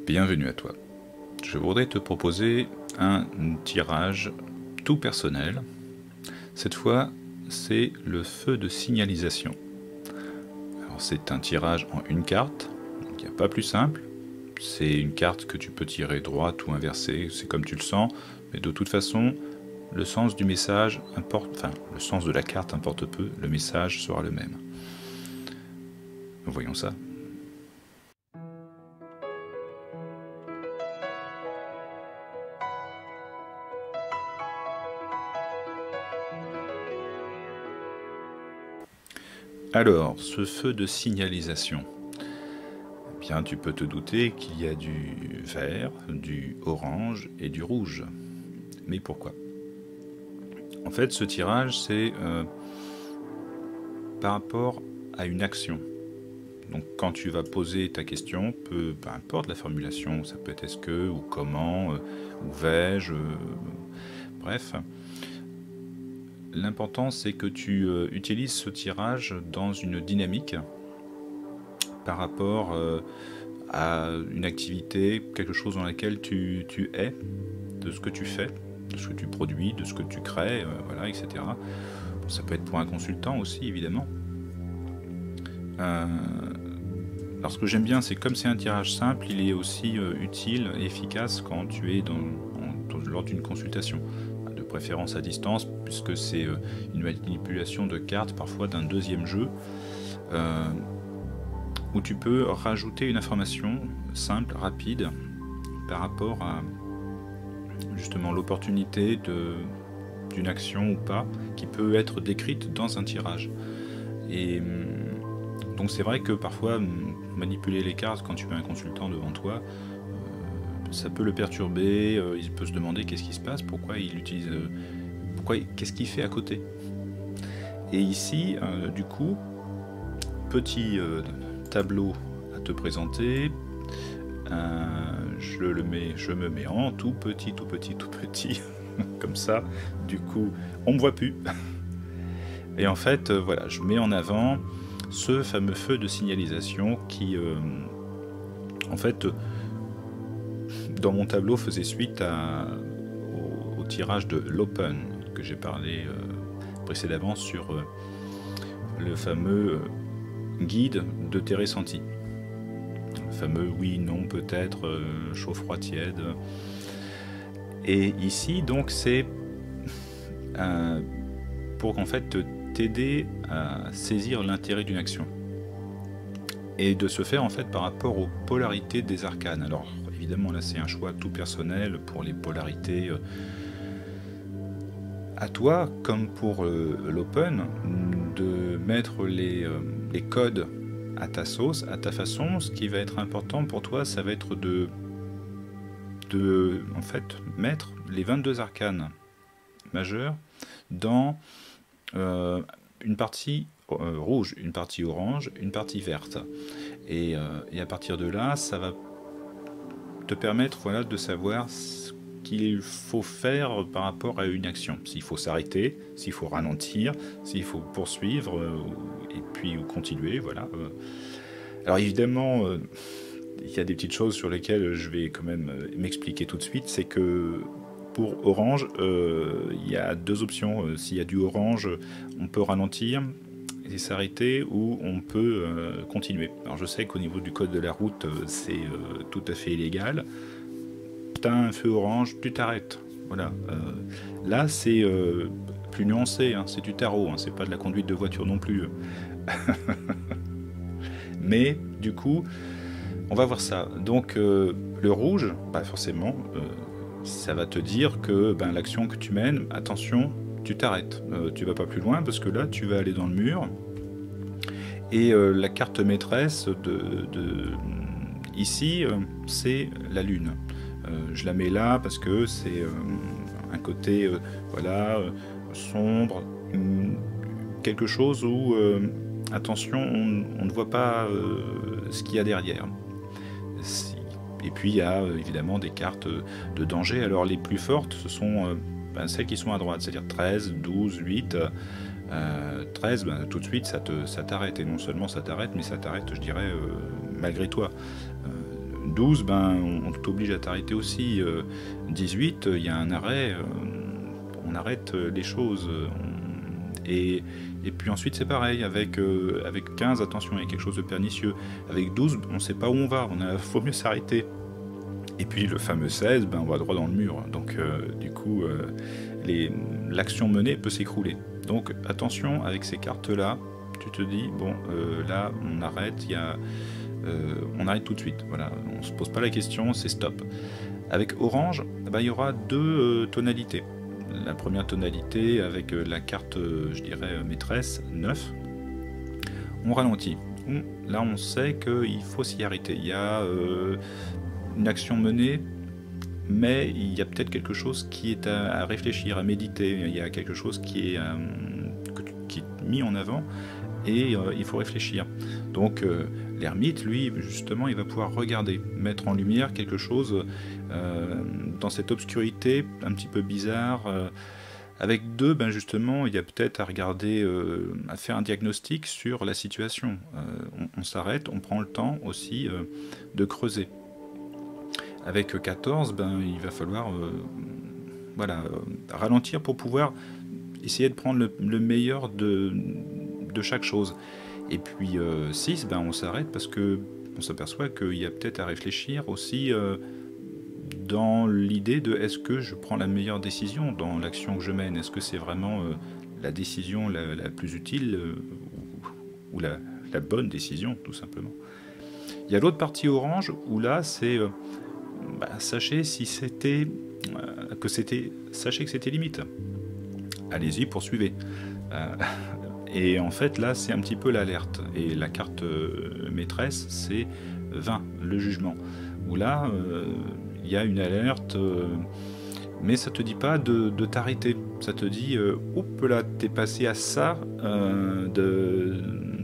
Bienvenue à toi. Je voudrais te proposer un tirage tout personnel. Cette fois, c'est le feu de signalisation. Alors, c'est un tirage en une carte, donc il n'y a pas plus simple. C'est une carte que tu peux tirer droite ou inversée, c'est comme tu le sens, mais de toute façon, le sens du message importe, enfin, le sens de la carte importe peu, le message sera le même. Voyons ça. Alors, ce feu de signalisation, eh bien, tu peux te douter qu'il y a du vert, du orange et du rouge. Mais pourquoi? En fait, ce tirage, c'est par rapport à une action. Donc, quand tu vas poser ta question, peu importe la formulation, ça peut être est-ce que, ou comment, ou vais-je, bref. L'important, c'est que tu utilises ce tirage dans une dynamique par rapport à une activité, quelque chose dans laquelle tu es, de ce que tu fais, de ce que tu produis, de ce que tu crées, voilà, etc. Ça peut être pour un consultant aussi, évidemment. Alors ce que j'aime bien, c'est comme c'est un tirage simple, il est aussi utile et efficace quand tu es lors d'une consultation. De préférence à distance, puisque c'est une manipulation de cartes, parfois d'un deuxième jeu, où tu peux rajouter une information simple, rapide, par rapport à justement l'opportunité d'une action ou pas, qui peut être décrite dans un tirage. Et donc c'est vrai que parfois, manipuler les cartes quand tu as un consultant devant toi, ça peut le perturber, il peut se demander qu'est-ce qui se passe, pourquoi il utilise, qu'est-ce qu'il fait à côté. Et ici, du coup, petit tableau à te présenter, je me mets en tout petit, comme ça, du coup, on me voit plus. Et en fait, voilà, je mets en avant ce fameux feu de signalisation qui, en fait, dans mon tableau faisait suite au tirage de l'Open que j'ai parlé précédemment sur le fameux guide de tes ressentis. Le fameux oui, non, peut-être, chaud, froid, tiède. Et ici, donc, c'est pour qu'en fait t'aider à saisir l'intérêt d'une action. Et de se faire en fait par rapport aux polarités des arcanes. Alors évidemment là c'est un choix tout personnel pour les polarités à toi, comme pour l'Open, de mettre les codes à ta sauce, à ta façon. Ce qui va être important pour toi, ça va être de en fait mettre les 22 arcanes majeurs dans une partie rouge, une partie orange, une partie verte. Et à partir de là, ça va te permettre, voilà, de savoir ce qu'il faut faire par rapport à une action. S'il faut s'arrêter, s'il faut ralentir, s'il faut poursuivre, et puis continuer, voilà. Alors évidemment, il y a des petites choses sur lesquelles je vais quand même m'expliquer tout de suite. C'est que pour orange, il y a deux options. S'il y a du orange, on peut ralentir et s'arrêter, ou on peut continuer. Alors je sais qu'au niveau du code de la route, c'est tout à fait illégal. T'as un feu orange, tu t'arrêtes. Voilà. Là, c'est plus nuancé, hein. C'est du tarot, hein. C'est pas de la conduite de voiture non plus. Mais du coup, on va voir ça. Donc le rouge, bah forcément, ça va te dire que l'action que tu mènes, attention, tu t'arrêtes. Tu vas pas plus loin parce que là, tu vas aller dans le mur. Et la carte maîtresse ici, c'est la lune. Je la mets là parce que c'est un côté voilà, sombre, quelque chose où, attention, on ne voit pas ce qu'il y a derrière. Et puis il y a évidemment des cartes de danger. Alors les plus fortes, ce sont celles qui sont à droite, c'est-à-dire 13, 12, 8. 13, tout de suite ça t'arrête. Et non seulement ça t'arrête, mais ça t'arrête, je dirais, malgré toi. 12, ben, on t'oblige à t'arrêter aussi. 18, il y a un arrêt, on arrête les choses. Et puis ensuite c'est pareil, avec 15, attention, il y a quelque chose de pernicieux. Avec 12, on ne sait pas où on va, faut mieux s'arrêter. Et puis le fameux 16, ben, on va droit dans le mur. Donc du coup, l'action menée peut s'écrouler. Donc attention, avec ces cartes-là, tu te dis, bon, là, on arrête, on arrête tout de suite. Voilà, on ne se pose pas la question, c'est stop. Avec orange, ben, il y aura deux tonalités. La première tonalité, avec la carte, je dirais, maîtresse, 9, on ralentit. Là, on sait qu'il faut s'y arrêter. Il y a une action menée, mais il y a peut-être quelque chose qui est à réfléchir, à méditer. Il y a quelque chose qui est mis en avant et il faut réfléchir. Donc l'ermite, lui, justement, il va pouvoir regarder, mettre en lumière quelque chose dans cette obscurité un petit peu bizarre. Avec 2, ben justement, il y a peut-être à regarder, à faire un diagnostic sur la situation. On s'arrête, on prend le temps aussi de creuser. Avec 14, ben, il va falloir voilà, ralentir pour pouvoir essayer de prendre le meilleur de chaque chose. Et puis 6, ben, on s'arrête parce qu'on s'aperçoit qu'il y a peut-être à réfléchir aussi dans l'idée de est-ce que je prends la meilleure décision dans l'action que je mène. Est-ce que c'est vraiment la décision la plus utile ou la bonne décision, tout simplement. Il y a l'autre partie orange où là, c'est... sachez si c'était sachez que c'était limite. Allez-y, poursuivez. Et en fait, là, c'est un petit peu l'alerte. Et la carte maîtresse, c'est 20, le jugement. Où là, il y a une alerte, mais ça te dit pas de t'arrêter. Ça te dit, oups, là, t'es passé à ça de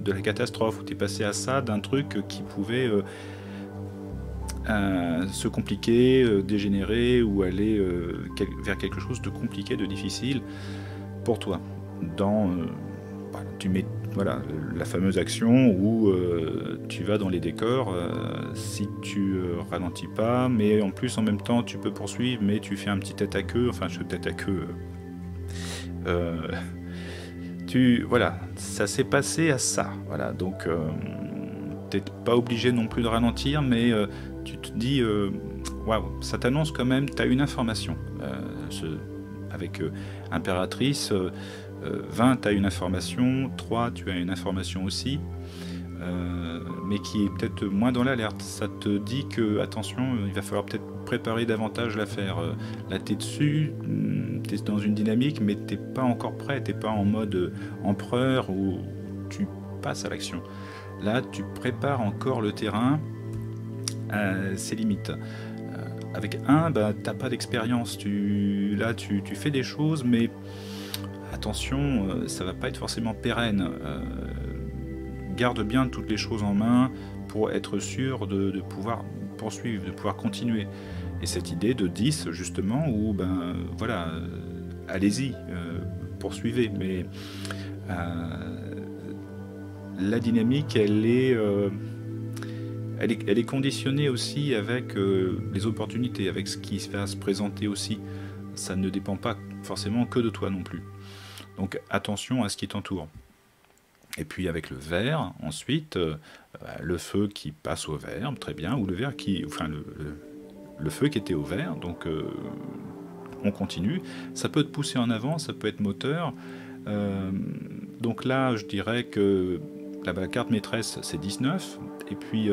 la catastrophe, ou t'es passé à ça d'un truc qui pouvait... se compliquer, dégénérer ou aller vers quelque chose de compliqué, de difficile pour toi. Tu mets la fameuse action où tu vas dans les décors, si tu ralentis pas, mais en plus en même temps tu peux poursuivre, mais tu fais un petit tête à queue, enfin ce tête à queue. Voilà, ça s'est passé à ça. Voilà, donc t'es pas obligé non plus de ralentir, mais tu te dis, waouh, ça t'annonce quand même, tu as une information. Avec Impératrice, 20, tu as une information, 3, tu as une information aussi, mais qui est peut-être moins dans l'alerte. Ça te dit que, attention, il va falloir peut-être préparer davantage l'affaire. Là, tu es dessus, tu es dans une dynamique, mais tu n'es pas encore prêt, tu n'es pas en mode empereur où tu passes à l'action. Là, tu prépares encore le terrain à ses limites. Avec 1, bah, tu n'as pas d'expérience. Là, tu fais des choses, mais attention, ça ne va pas être forcément pérenne. Garde bien toutes les choses en main pour être sûr de pouvoir poursuivre, de pouvoir continuer. Et cette idée de 10, justement, où, ben, voilà, allez-y, poursuivez, mais... la dynamique, elle est conditionnée aussi avec les opportunités, avec ce qui va se présenter aussi. Ça ne dépend pas forcément que de toi non plus. Donc attention à ce qui t'entoure. Et puis avec le vert, ensuite, le feu qui passe au vert, très bien, ou le vert qui... Enfin, le feu qui était au vert, donc on continue. Ça peut te pousser en avant, ça peut être moteur. Donc là, je dirais que la carte maîtresse, c'est 19, et puis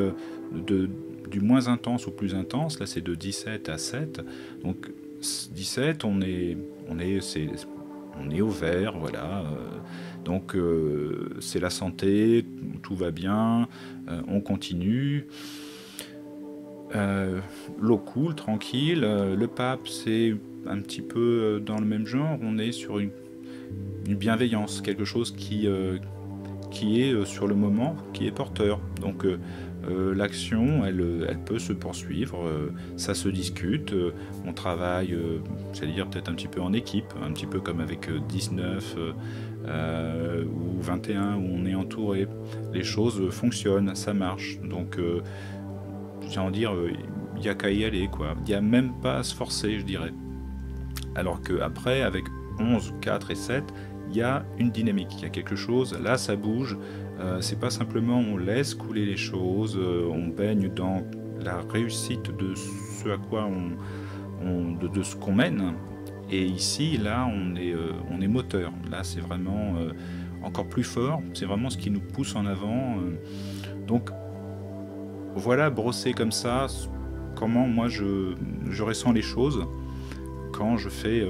du moins intense au plus intense, là c'est de 17 à 7, donc 17, on est au vert, voilà, donc c'est la santé, tout va bien, on continue, l'eau coule, tranquille, le pape c'est un petit peu dans le même genre, on est sur une bienveillance, quelque chose qui est sur le moment, qui est porteur. Donc l'action, elle peut se poursuivre, ça se discute, on travaille, c'est-à-dire peut-être un petit peu en équipe, un petit peu comme avec 19 ou 21 où on est entouré. Les choses fonctionnent, ça marche. Donc je j'ai envie de dire, il n'y a qu'à y aller, quoi. Il n'y a même pas à se forcer, je dirais. Alors qu'après, avec 11, 4 et 7, il y a une dynamique, il y a quelque chose, là ça bouge, c'est pas simplement on laisse couler les choses, on baigne dans la réussite de ce à quoi de ce qu'on mène, et ici, là, on est moteur, là c'est vraiment encore plus fort, c'est vraiment ce qui nous pousse en avant, donc voilà, brosser comme ça, comment moi je ressens les choses quand je fais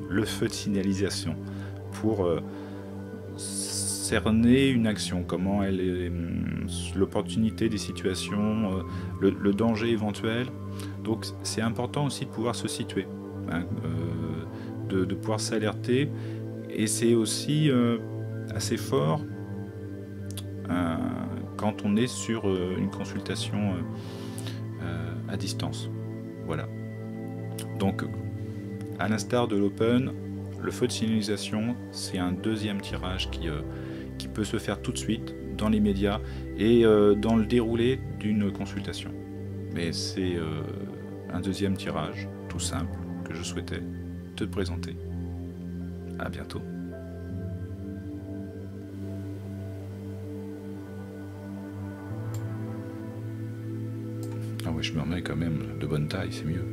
le feu de signalisation pour cerner une action, comment elle est, l'opportunité des situations, le danger éventuel. Donc c'est important aussi de pouvoir se situer, hein, de pouvoir s'alerter, et c'est aussi assez fort quand on est sur une consultation à distance. Voilà. Donc à l'instar de l'Open, le feu de signalisation, c'est un deuxième tirage qui peut se faire tout de suite, dans les médias, et dans le déroulé d'une consultation. Mais c'est un deuxième tirage, tout simple, que je souhaitais te présenter. À bientôt. Ah ouais, je me remets quand même de bonne taille, c'est mieux.